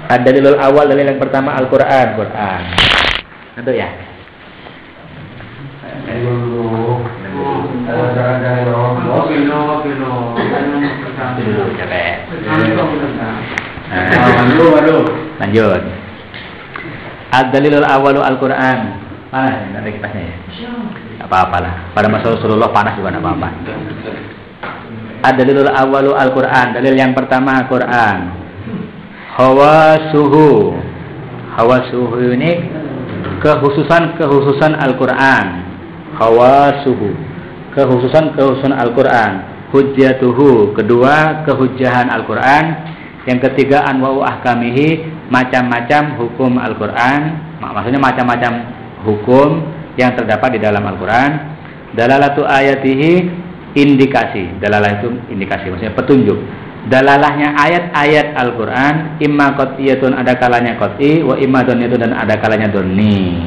Ad-dalilul awal, dalil yang pertama Al-Qur'an. Quran. Itu ya. Lanjut. Ad-dalilul awalu Al-Qur'an. Panas nanti kipasnya ya. Enggak apa-apa lah. Pada masa Rasulullah panas juga enggak apa-apa. Ad-dalilul awalu Al-Qur'an. Dalil yang pertama Al-Qur'an. Hawasuhu. Hawasuhu ini kekhususan Al-Qur'an. Hawasuhu. Kekhususan Al-Qur'an. Hujjatuhu, kedua kehujjahan Al-Qur'an. Yang ketiga anwa'u ahkamihi, macam-macam hukum Al-Qur'an. Maksudnya macam-macam hukum yang terdapat di dalam Al-Qur'an. Dalalatu ayatihi, indikasi. Dalalah itu indikasi, maksudnya petunjuk. Dalalahnya ayat-ayat Al-Qur'an imma qat'iyatun, ada kalanya qat'i, wa imma dhaniyatun, dan ada kalanya dhanni.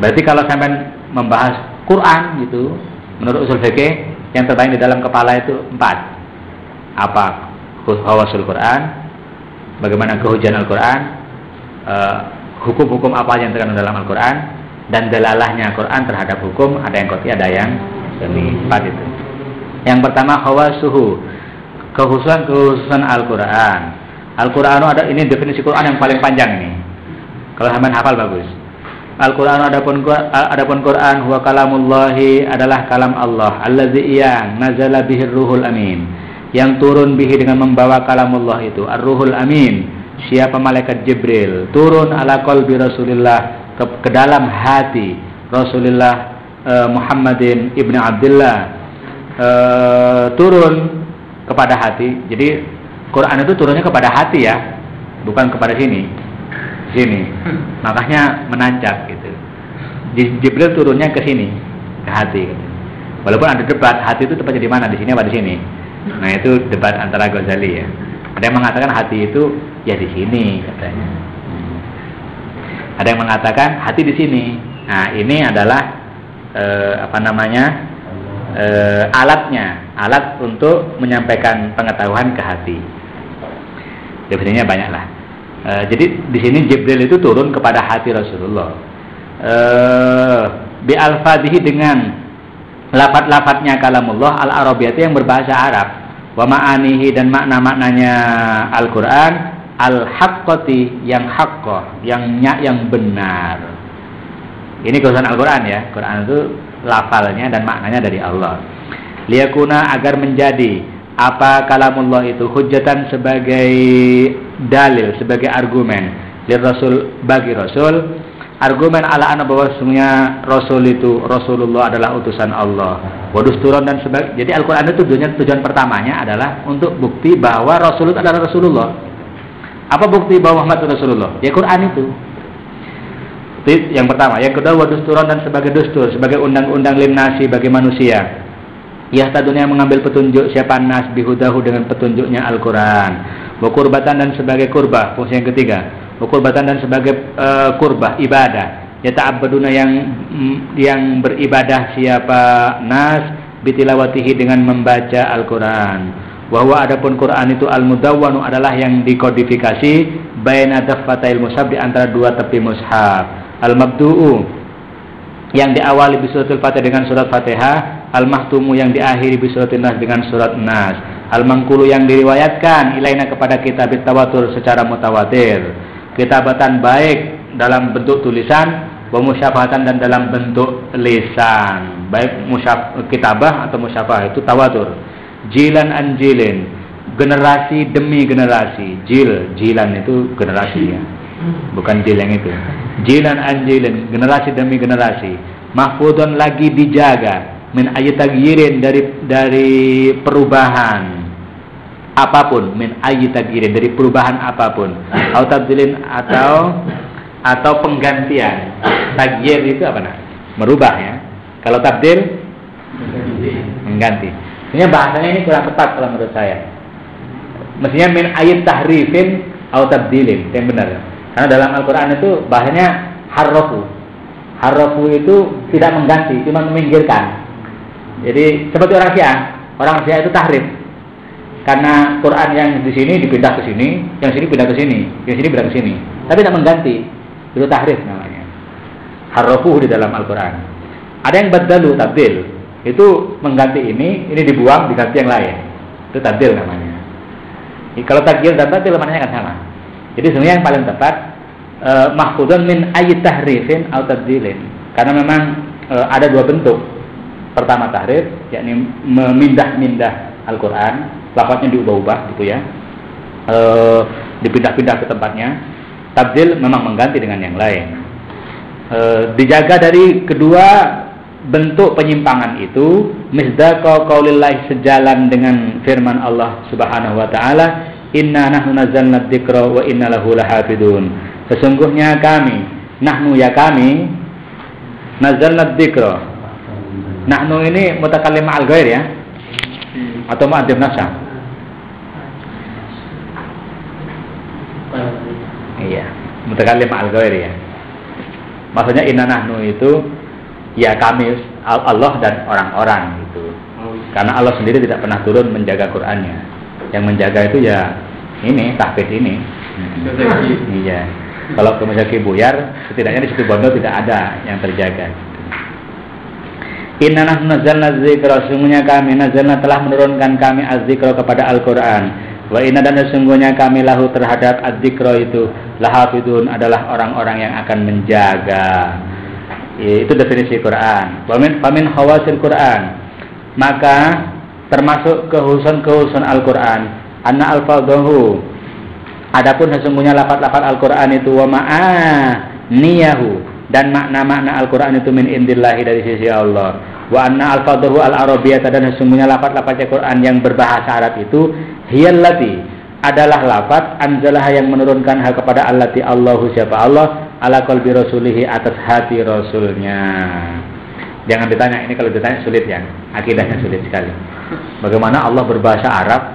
Berarti kalau sampai membahas Quran gitu, menurut usul fikih yang terbaik di dalam kepala itu 4. Apa? Hawasul Quran, bagaimana kehujahan Al-Quran, hukum-hukum apa yang terkandung dalam Al-Quran, dan dalalahnya Quran terhadap hukum, ada yang qat'i, ada yang dhanni. 4 itu. Yang pertama hawasuhu, kekhususan Al-Quran. Al-Quran ada, ini definisi Quran yang paling panjang ini. Kalau sampean hafal bagus. Al-Quran adapun Quran huwa kalamullahi, adalah kalam Allah. Allazi yang nazala bihir ruhul amin, yang turun bihi dengan membawa kalamullah itu. Ar-ruhul amin, siapa malaikat Jibril, turun ala qalbi Rasulillah, ke dalam hati Rasulullah Muhammadin ibn Abdullah, turun kepada hati. Jadi Quran itu turunnya kepada hati ya, bukan kepada sini. Makanya menancap gitu. Jibril turunnya ke sini, ke hati gitu. Walaupun ada debat, hati itu tepatnya di mana, di sini apa di sini. Nah itu debat antara Ghazali ya. Ada yang mengatakan hati itu ya di sini katanya. Ada yang mengatakan hati di sini. Nah ini adalah alat untuk menyampaikan pengetahuan ke hati. Definisinya banyak lah. Jadi di sini Jibril itu turun kepada hati Rasulullah. Bi alfadhihi, dengan lafaz-lafaznya kalamullah al-arabiyyati, yang berbahasa Arab. Wa ma'anihi, dan makna-maknanya Al-Qur'an al-haqqati, yang haqqah, yang benar. Ini kekhususan Al-Qur'an ya. Quran itu lafalnya dan maknanya dari Allah. Liyakuna, agar menjadi apa kalamullah itu hujjatan, sebagai dalil, sebagai argumen li Rasul, bagi Rasul, argumen ala anna, bahwa sesungguhnya Rasul itu, Rasulullah adalah utusan Allah, wadusturon, dan sebagainya. Jadi Al-Quran itu tujuan pertamanya adalah untuk bukti bahwa Rasul itu adalah Rasulullah. Apa bukti bahwa Muhammad itu Rasulullah? Ya Quran itu. Yang pertama. Yang kedua wadusturon, dan sebagai dustur, sebagai undang-undang linnasi, bagi manusia. Ya dunia mengambil petunjuk siapa nas bihudahu, dengan petunjuknya Al-Quran. Wa kurbatan, dan sebagai kurbah, fungsi yang ketiga. Wa kurbatan, dan sebagai kurbah, ibadah. Ya ta'abbaduna, yang beribadah siapa nas bitilawatihi, dengan membaca Al-Quran. Wa huwa, adapun Quran itu al-mudawwanu, adalah yang dikodifikasi baina daffatil mushaf, di antara dua tepi mushaf. Al-mabdu'u, yang diawali bi suratul Fatihah, dengan surat Fatihah. Al-mahtumu, yang diakhiri bi suratin Nas, dengan surat Nas. Al-mangkulu, yang diriwayatkan ilaina, kepada kita bitawatur, secara mutawatir. Kitabatan, baik dalam bentuk tulisan, wa musyafahatan, dan dalam bentuk lisan. Baik kitabah atau musyafah, itu tawatur. Jilan an jilin, generasi demi generasi. Jilan itu generasi ya, bukan jil yang itu. Jilan an jilin, generasi demi generasi. Mahfudun, lagi dijaga, min ayyi tagyirin, dari perubahan apapun, min ayyi tagyirin, dari perubahan apapun, atau tabdilin, atau penggantian. Tagyir itu apa nak? Merubah ya. Kalau tabdil mengganti. Sebenarnya bahasanya ini kurang tepat kalau menurut saya. Mestinya min ayyi tahrifin atau tabdilin, yang benar. Karena dalam Al-Qur'an itu bahasanya harrafu. Harrafu itu tidak mengganti, cuma meminggirkan. Jadi seperti orang Syiah itu tahrif. karena Quran yang di sini dipindah ke sini, yang sini pindah ke sini, yang sini pindah ke sini. Tapi tidak mengganti. Itu tahrif namanya. Harrafuhu di dalam Al-Quran. Ada yang badalu, tabdil. Itu mengganti ini dibuang, diganti yang lain. Itu tabdil namanya. Kalau tabdil dan tabdil maknanya kan sama. Jadi sebenarnya yang paling tepat mahfudun min ayyi tahrifin atau tabdilin. Karena memang ada dua bentuk. Pertama tahrif, yakni memindah-mindah Al-Quran, lafadznya diubah-ubah gitu ya, dipindah-pindah ke tempatnya. Tabdil memang mengganti dengan yang lain. Dijaga dari kedua bentuk penyimpangan itu, misdaqa qaulillahi, sejalan dengan firman Allah Subhanahu wa taala, inna nahnu nazzalna dzikra wa inna lahu lahafidun. Sesungguhnya kami, nahnu ya kami, nazzalna dzikra. Nahnu ini mutakallim ma'al ghair ya, atau ma'adim nasa? Iya, mutakallim ma'al ghair ya. Maksudnya inna nahnu itu ya kami, Allah dan orang-orang gitu. Karena Allah sendiri tidak pernah turun menjaga Qur'annya. Yang menjaga itu ya ini tahfidz ini. Iya. Kalau kemudian buyar, setidaknya di situ Bondo tidak ada yang terjaga. Inna nahnu nazzalna dzikra, sesungguhnya kami nazzalna telah menurunkan kami az-dzikra kepada Al-Qur'an. Wa inna, dan sesungguhnya kami lahu terhadap az-dzikra itu lahafidun, adalah orang-orang yang akan menjaga. Itu definisi Quran. Famin khawasil Quran, maka termasuk kehususan Al-Quran, anna al-fadhahu, adapun sesungguhnya lafaz-lafaz Al-Quran itu wa ma'aniyahu, dan makna-makna Al-Quran itu min indillahi, dari sisi Allah. Wa anna al-fadhahu al-arabiyyah, dan sesungguhnya lafaz-lafaz Al-Quran yang berbahasa Arab itu hiyallati, adalah lafaz anzalah yang menurunkan hal kepada allati, Allahu siapa Allah, ala qalbi rasulihi, atas hati rasulnya. Jangan ditanya, ini kalau ditanya sulit ya, akidahnya sulit sekali. Bagaimana Allah berbahasa Arab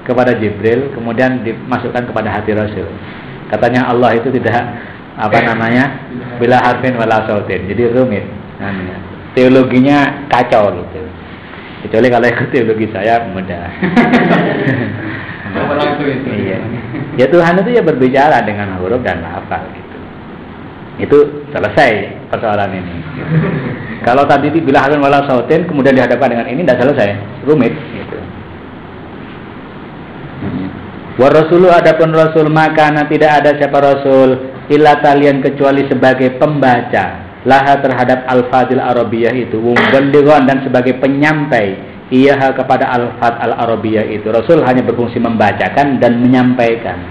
kepada Jibril, kemudian dimasukkan kepada hati Rasul. Katanya Allah itu tidak bila harfin wala sautin, jadi rumit. Teologinya kacau gitu. Kecuali kalau ikut teologi saya mudah. Iya. Ya Tuhan itu ya berbicara dengan huruf dan lafaz gitu. Itu selesai persoalan ini. Kalau tadi bila harfin wala sautin kemudian dihadapkan dengan ini tidak selesai, rumit gitu. Wa rasulu, adapun rasul, maka tidak ada siapa rasul illa talian, kecuali sebagai pembaca laha terhadap al-fadil arabiyah itu, muballighan, dan sebagai penyampai iya kepada al-fad al-arabiyah itu. Rasul hanya berfungsi membacakan dan menyampaikan,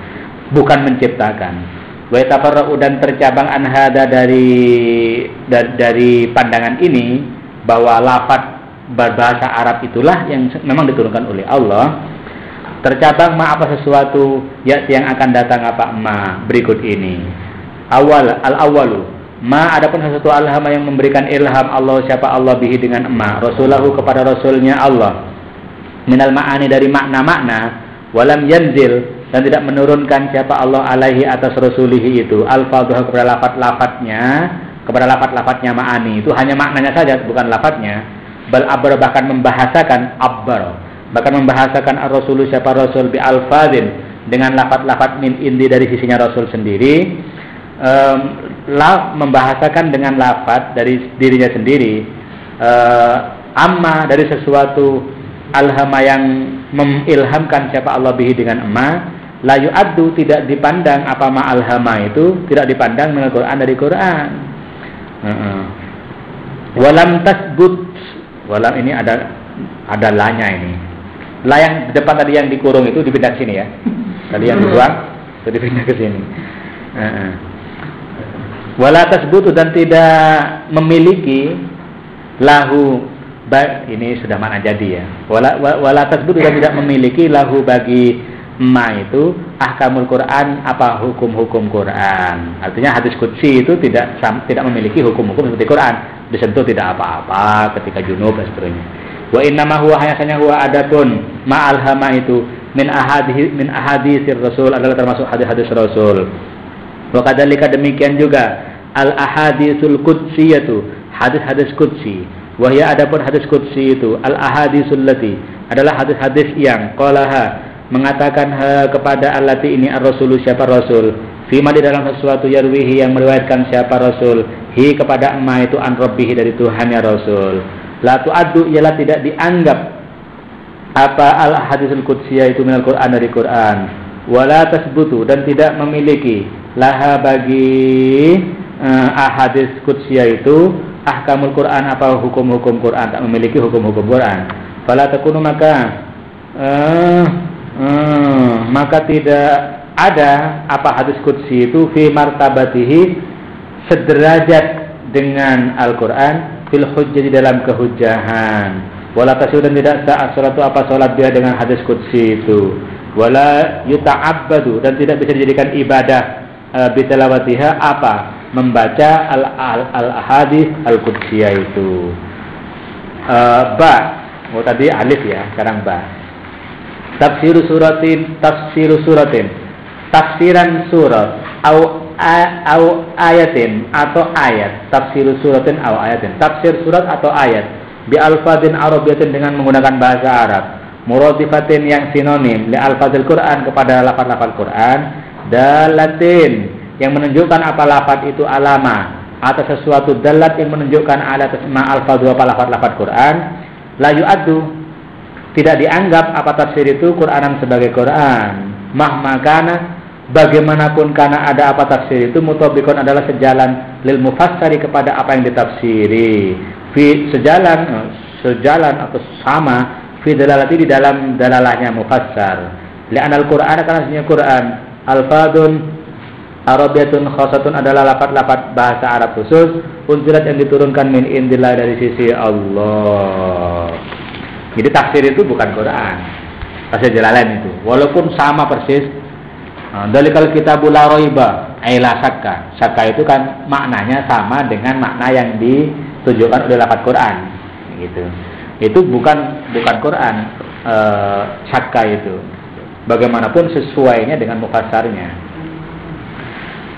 bukan menciptakan. Wa tafarra'u, dan tercabang anhada dari pandangan ini, bahwa lafaz berbahasa Arab itulah yang memang diturunkan oleh Allah. Tercabang apa sesuatu ya yang akan datang berikut ini. Al-awwalu ma, adapun sesuatu alhama yang memberikan ilham Allah siapa Allah bihi dengan rasulahu kepada rasulnya Allah, minal ma'ani, dari makna-makna, walam yanzil, dan tidak menurunkan siapa Allah alaihi atas rasulihi itu al-fadhah kepada lafaz-lafaznya ma'ani, itu hanya maknanya saja bukan lafaznya. Bal abbar, bahkan membahasakan ar-rasulu siapa rasul bi al-fadhin, dengan lafaz-lafaz min indi, dari sisinya rasul sendiri. Membahasakan dengan lafaz dari dirinya sendiri, amma, dari sesuatu alhama yang mengilhamkan siapa Allah bihi dengan la yu'addu, tidak dipandang ma alhama itu, tidak dipandang dengan Quran, dari Quran. Walam tasbut, walam ini ada lanya ini. La yang depan tadi yang dikurung itu dipindah ke sini ya. Tadi yang dibuang itu dipindah ke sini. Wala tasbutu, dan tidak memiliki lahu, ini sudah makna jadi ya. Wala tasbutu, dan tidak memiliki lahu bagi itu ahkamul Quran, hukum-hukum Quran. Artinya hadis qudsi itu tidak memiliki hukum-hukum seperti Quran, disentuh tidak apa-apa ketika junub dan seterusnya. Wa innama huwa, hanya huwa adapun ma'alhama itu min ahaditsir rasul, adalah termasuk hadis-hadis rasul. Wa kadzalika, demikian juga al ahaditsul qudsiyatu, hadis-hadis qudsi, Wahya adapun hadis qudsi itu al-ahadisul lati adalah hadis-hadis yang qalaha mengatakan kepada allati ini ar-rasulu siapa rasul fima di dalam sesuatu yarwihi yang meriwayatkan siapa rasul hi kepada emma itu an rabbihi dari Tuhannya rasul. La tu'addu ialah tidak dianggap apa al-hadisul qudsiyah itu minal Quran dari Quran. Wala tasbutu dan tidak memiliki laha bagi ahadis qudsiyah itu ahkamul Quran apa hukum-hukum Quran, tak memiliki hukum-hukum Quran. Fala takunu maka tidak ada apa hadis qudsi itu fi martabatihi sederajat dengan Al-Quran fil hujjah di dalam kehujahan. Wala tasyu dan tidak sah salatu apa salat dia dengan hadis qudsi itu. Wala yuta'abbadu dan tidak bisa dijadikan ibadah bitilawatiha apa membaca al-hadis al-qudsiyah itu. Tadi alif ya, sekarang ba. Tafsiru suratin tafsiran surat au ayatin atau ayat. Tafsiru suratin au ayatin, tafsir surat atau ayat bi alfadin arabiyatin dengan menggunakan bahasa Arab, muradifatin yang sinonim li alfadil Quran kepada lafaz-lafaz Quran, dalatin yang menunjukkan apa lafaz itu alama atau sesuatu, dalat yang menunjukkan ala tasma alfadhu apa lafaz-lafaz Quran, la yu'addu tidak dianggap apa tafsir itu Quranan sebagai Quran. Mahmakana bagaimanapun karena ada apa tafsir itu mutabikun adalah sejalan lil mufassari kepada apa yang ditafsiri. Sejalan atau sama fi dalalati di dalam dalalahnya mufassar. Li'anal Qur'an karena sebenarnya Quran alfadun arabiyatun khasatun adalah lafaz-lafaz bahasa Arab khusus unzilat yang diturunkan min indillah dari sisi Allah. Jadi tafsir itu bukan Quran, tafsir Jalalain itu, walaupun sama persis. Dalikal kitabul la raiba la syakka. Syakka itu kan maknanya sama dengan makna yang ditujukan oleh lafaz Quran, gitu. Itu bukan Quran, syakka itu. Bagaimanapun sesuainya dengan mufassarnya.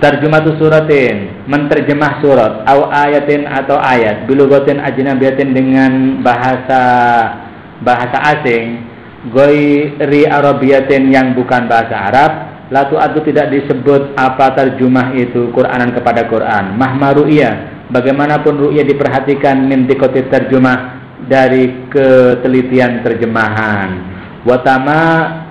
Tarjumatu suratin, menterjemah surat, au ayatin atau ayat, bilugatin ajnabiyatin dengan bahasa asing, ghairi arabiyatin yang bukan bahasa Arab, la tu'addu tidak disebut apa terjemah itu Quranan kepada Quran. Mahma ru'ya, bagaimanapun ru'ya diperhatikan min dikotit terjemah dari ketelitian terjemahan. Watama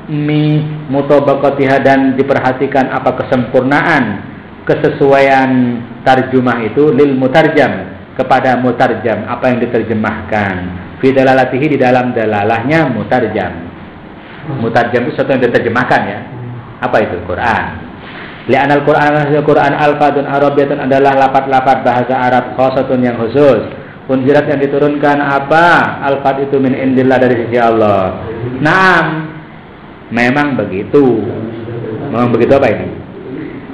mi mutabaqatiha dan diperhatikan apa kesempurnaan kesesuaian terjemah itu lil mutarjam kepada mutarjam apa yang diterjemahkan. Fi dalalatihi di dalam dalalahnya mutarjam. Mutarjam itu sesuatu yang diterjemahkan ya. Apa itu? Quran. Li'anal Quran alfadun arabiyatun adalah lafaz-lafaz bahasa Arab khasatun yang khusus. Unzirat yang diturunkan apa? Alfad itu min indillah dari sisi Allah. Naam. Memang begitu. Memang begitu apa ini?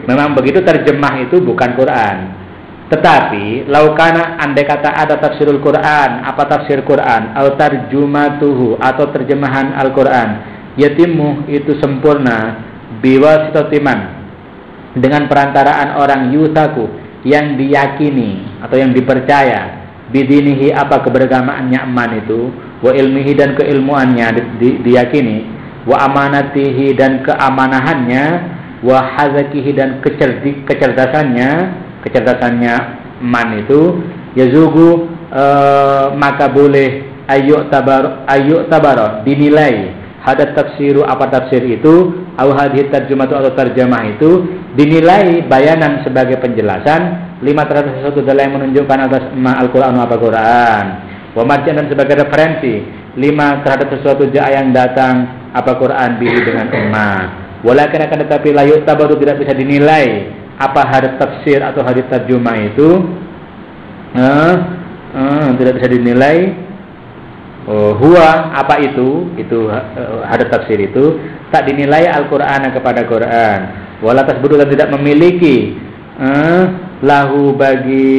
Memang begitu terjemah itu bukan Quran. Tetapi laukana andai kata ada tafsirul Quran, apa tafsir Quran, atau tarjumatuhu atau terjemahan Al-Quran, yatimu itu sempurna biwasitatiman dengan perantaraan orang yutaku yang diyakini atau yang dipercaya bidinihi apa keberagamaannya eman itu, wa ilmihi dan keilmuannya diyakini, wa amanatihi dan keamanahannya, wa hazakihi dan kecerdasannya man itu yazugu maka boleh ayyuk tabaro dinilai hadat tafsiru apa tafsir itu au hadhihi tarjumatu atau terjemah itu dinilai bayanan sebagai penjelasan lima terhadap sesuatu dalam yang menunjukkan atas Al-Quran apa Quran wa marji'an dan sebagai referensi lima terhadap sesuatu yang datang apa Quran bihi dengan ummah. Walakin akan tetapi la yu'tabaru tidak bisa dinilai apa hadis tafsir atau hadis terjemah itu tidak bisa dinilai huwa apa itu hadis tafsir itu tak dinilai Al-Qur'an kepada Quran wala tasbudu dan tidak memiliki lahu bagi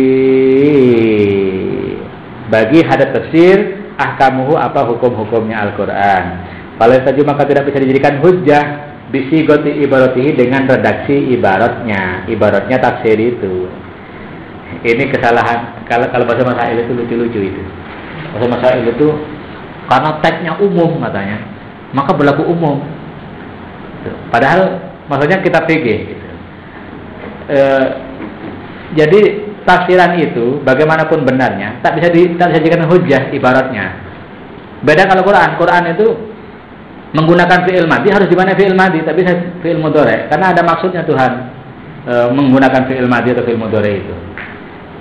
hadis tafsir ahkamuhu apa hukum-hukumnya Al-Qur'an. Kalau saja maka tidak bisa dijadikan hujjah bisigoti ibaratihi dengan redaksi ibaratnya tafsir itu. Ini kesalahan kalau bahasa masail itu lucu-lucu itu. Bahasa masail itu karena teksnya umum katanya, maka berlaku umum. Padahal maksudnya kita fikih gitu. Jadi tafsiran itu bagaimanapun benarnya tak bisa dijadikan hujjah ibaratnya. Beda kalau Quran itu menggunakan fi'il madhi, harus di mana fi'il madhi, tak bisa fi'il mudhari karena ada maksudnya Tuhan menggunakan fi'il madhi atau fi'il mudhari itu.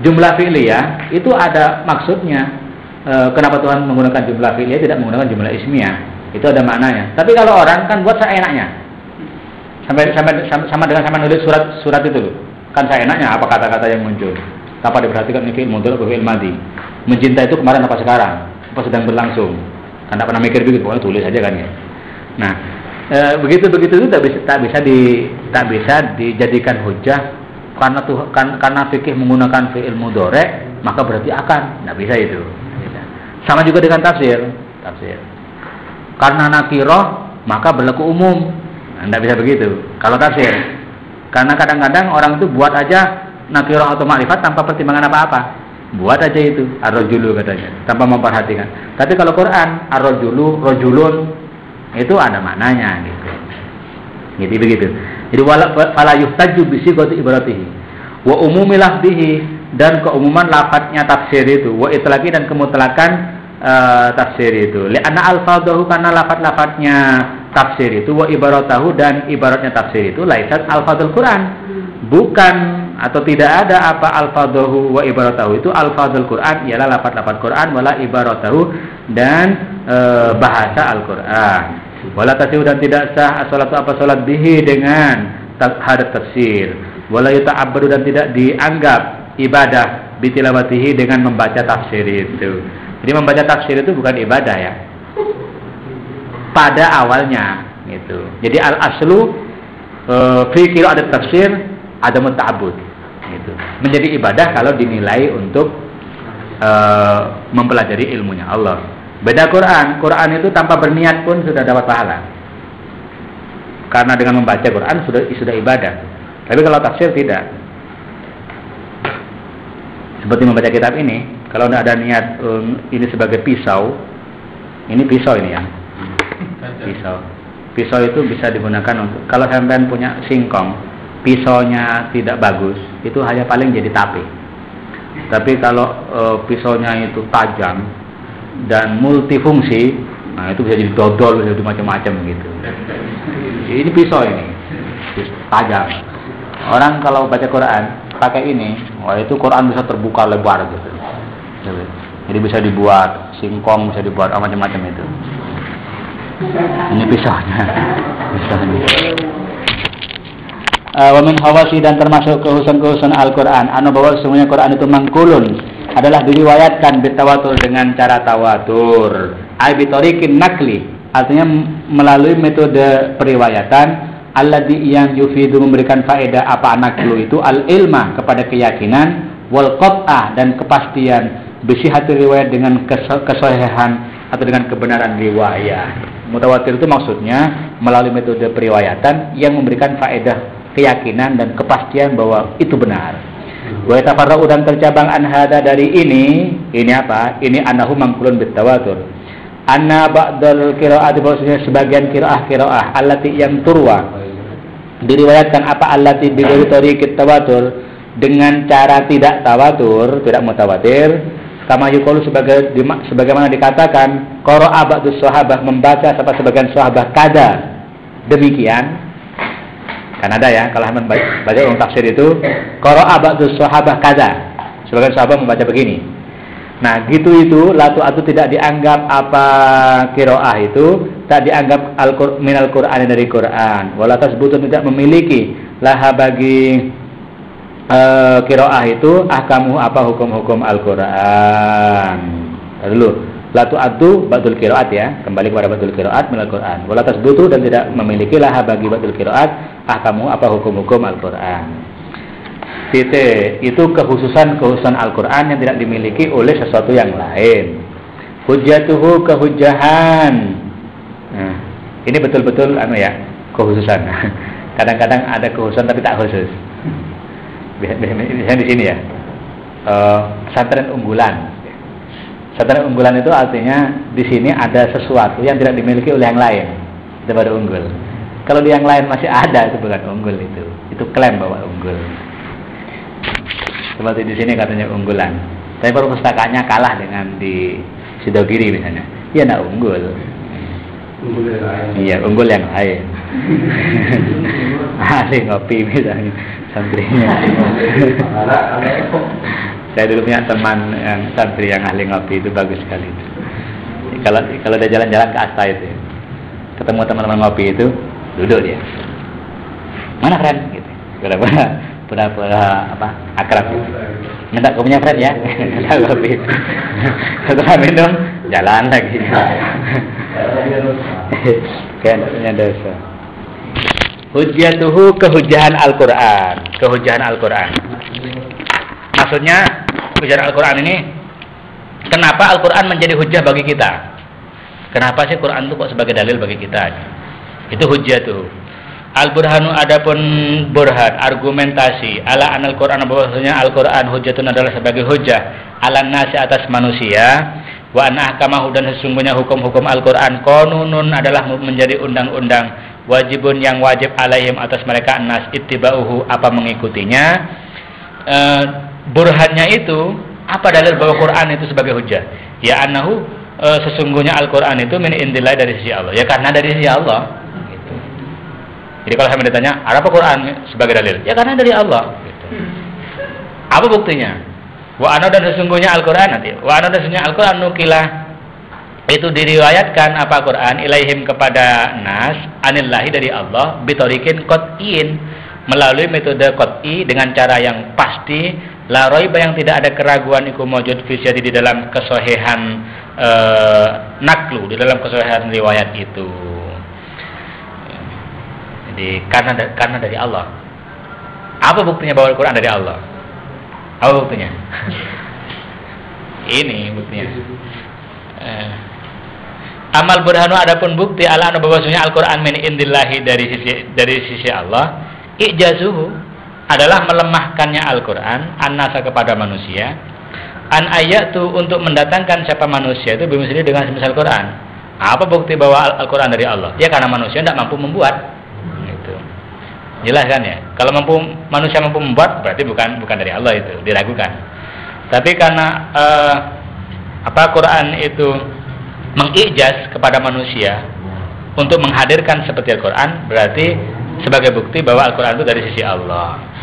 Jumlah fi'liyah itu ada maksudnya. Kenapa Tuhan menggunakan jumlah fi'liyah tidak menggunakan jumlah ismiyah? Itu ada maknanya. Tapi kalau orang kan buat seenaknya. Sama dengan sama nulis surat itu loh. Kan seenaknya apa kata-kata yang muncul. Tanpa diperhatikan ini fi'il mudhari atau fi'il madhi. Mencinta itu kemarin apa sekarang? Apa sedang berlangsung? Kan tak pernah mikir begitu, pokoknya tulis aja kan ya. Nah, begitu itu tak bisa dijadikan hujjah karena fikih menggunakan fi'il mudhari maka berarti akan, tidak bisa itu. Sama juga dengan tafsir. Karena nakirah maka berlaku umum. Tidak bisa begitu. Kalau tafsir, karena kadang-kadang orang itu buat aja nakirah atau makrifat tanpa pertimbangan apa-apa. Buat aja itu ar-rajulu katanya, tanpa memperhatikan. Tapi kalau Quran ar-rajulu, rajulun itu ada maknanya gitu. Jadi begitu. Jadi wala yuhtaju bi sighati ibaratihi wa umumi lafzihi, dan keumuman lafadznya tafsir itu, wa itlaqi dan kemutlakan tafsir itu. Li'anna alfadhahu, karena lafadz-lafadznya tafsir itu, wa ibaratahu, dan ibaratnya tafsir itu laisat alfadzul Quran. Bukan atau tidak ada apa alfadhahu wa ibaratahu itu alfadzul Quran, ialah lafadz-lafadz Quran, wala ibaratahu, dan bahasa Al-Quran. Wala tasihu, dan tidak sah as-salatu apa salat bihi dengan hadap tafsir. Wala yuta'abbadu, dan tidak dianggap ibadah bitilawatihi dengan membaca tafsir itu. Jadi membaca tafsir itu bukan ibadah ya. Pada awalnya gitu. Jadi al-aslu fi qira'at tafsir ada ta'abbud gitu. Menjadi ibadah kalau dinilai untuk mempelajari ilmunya Allah. Beda Quran itu tanpa berniat pun sudah dapat pahala. Karena dengan membaca Quran sudah ibadah. Tapi kalau tafsir tidak. Seperti membaca kitab ini, kalau tidak ada niat ini sebagai pisau, ini pisau ini ya. Pisau itu bisa digunakan untuk, kalau sampean punya singkong, pisaunya tidak bagus, itu hanya paling jadi tape. Tapi kalau pisaunya itu tajam dan multifungsi, nah itu bisa jadi dodol, bisa jadi macam-macam gitu. Ini pisau ini, tajam. Orang kalau baca Quran pakai ini, wah itu Quran bisa terbuka lebar gitu. Jadi bisa dibuat singkong, bisa dibuat macam-macam itu. Ini pisaunya. Wa min hawasi, dan termasuk kehususan Al-Quran anu bahwa semuanya Quran itu mangkulun, adalah diriwayatkan bitawatur dengan cara tawatur. Ai bitariqin nakli, artinya melalui metode periwayatan. Alladzi yang yufidu, memberikan faedah apa naklu itu al-ilma, kepada keyakinan, wal qat'ah, dan kepastian, bisihati riwayat, dengan kesahihan atau dengan kebenaran riwayat. Mutawatir itu maksudnya melalui metode periwayatan yang memberikan faedah keyakinan dan kepastian bahwa itu benar. Wa tafarra'u, dan tercabang an hada, dari ini apa? Ini annahu mangkulun bitawatur. Anna ba'dal qira'at, bahwasanya sebagian qiraah allati yang turwa, diriwayatkan apa allati bi tariqit tawatur, dengan cara tidak tawatur, tidak mutawatir. Kama yuqalu, sebagaimana dikatakan, qara'a ba'dus sahabah, membaca sebagian sahabat kada, demikian. Kan ada ya, kalau baca ulun tafsir itu qara'a ba'dus sahabah kada, sebagian sahabat membaca begini. Nah, gitu itu latu atu tidak dianggap apa qiraah itu, tak dianggap minal Qur'an, dari Quran. Wala tasbutun, tidak memiliki laha bagi qiraah itu ahkamu, apa hukum-hukum Al-Quran. Dulu latu atu ba'dul qiraat ya, kembali kepada ba'dul qiraat minal Quran. Wala tasbutu, dan tidak memiliki laha bagi ba'dul qiraat ahkamu, apa hukum-hukum Al-Quran. Itu kehususan Al-Quran yang tidak dimiliki oleh sesuatu yang lain. Hujjatuhu, kehujahan. Nah, ini betul-betul kehususan. Kadang-kadang ada kehususan tapi tak khusus. Biasanya di sini ya. Pesantren unggulan. Satu unggulan itu artinya di sini ada sesuatu yang tidak dimiliki oleh yang lain, itu baru unggul. Kalau di yang lain masih ada, itu bukan unggul, itu klaim bahwa unggul. Seperti di sini katanya unggulan, tapi perpustakaannya kalah dengan di Sidogiri misalnya, ya nak unggul. Unggul yang lain. Iya, unggul yang lain. Ahli ngopi misalnya, santrinya. Saya dulu punya teman yang santri yang ahli ngopi, itu bagus sekali. Kalau dia jalan-jalan ke Asta itu, ketemu teman-teman ngopi itu, duduk dia. Mana friend? Gitu. Pura-pura akrab gitu. Minta kopinya friend ya. Ngopi. Setelah minum, jalan lagi. Kayaknya dosa. Hujjatuhu, kehujahan Al-Quran. Kehujahan Al-Quran. Maksudnya hujah Al-Quran ini, kenapa Al-Quran menjadi hujah bagi kita? Kenapa sih Quran itu kok sebagai dalil bagi kita? Itu hujah tuh. Al-Burhanu adapun burhan, argumentasi ala anal Quran, bahwasanya Al-Quran hujatun adalah sebagai hujah ala nasi atas manusia, wa anna ahkamahu dan sesungguhnya hukum-hukum Al-Quran qanunun adalah menjadi undang-undang, wajibun yang wajib alaihim atas mereka nas ittiba'uhu apa mengikutinya. Burhannya itu apa dalil bahwa Quran itu sebagai hujah? Ya annahu sesungguhnya Al-Quran itu min indillah dari sisi Allah. Ya karena dari sisi Allah. Gitu. Jadi kalau saya ditanya, apa Quran sebagai dalil? Ya karena dari Allah. Gitu. Apa buktinya? Wa anna dan sesungguhnya Al-Quran nanti. Wa anna dan sesungguhnya Al-Quran nukilah itu diriwayatkan apa Quran ilaihim kepada nas anillahi dari Allah bitorikin qat'in melalui metode qat'i dengan cara yang pasti. La raiba yang tidak ada keraguan iku mawjud fi syadi di dalam kesohihan naklu, di dalam kesohihan riwayat itu. Jadi karena dari Allah. Apa buktinya bahwa Al-Quran dari Allah? Apa buktinya? Ini buktinya. Amal burhanu adapun bukti ala anu bahwasanya Al-Quran min indillahi dari sisi Allah, ijazuhu adalah melemahkannya Al-Quran an-nasa kepada manusia an ayatu untuk mendatangkan siapa manusia itu bimisli dengan semisal Quran. Apa bukti bahwa Al-Quran dari Allah? Ya karena manusia tidak mampu membuat. Gitu. Jelas kan ya? Kalau manusia mampu membuat berarti bukan dari Allah, itu diragukan. Tapi karena Quran itu mengijaz kepada manusia untuk menghadirkan seperti Al-Quran, berarti sebagai bukti bahwa Al-Quran itu dari sisi Allah.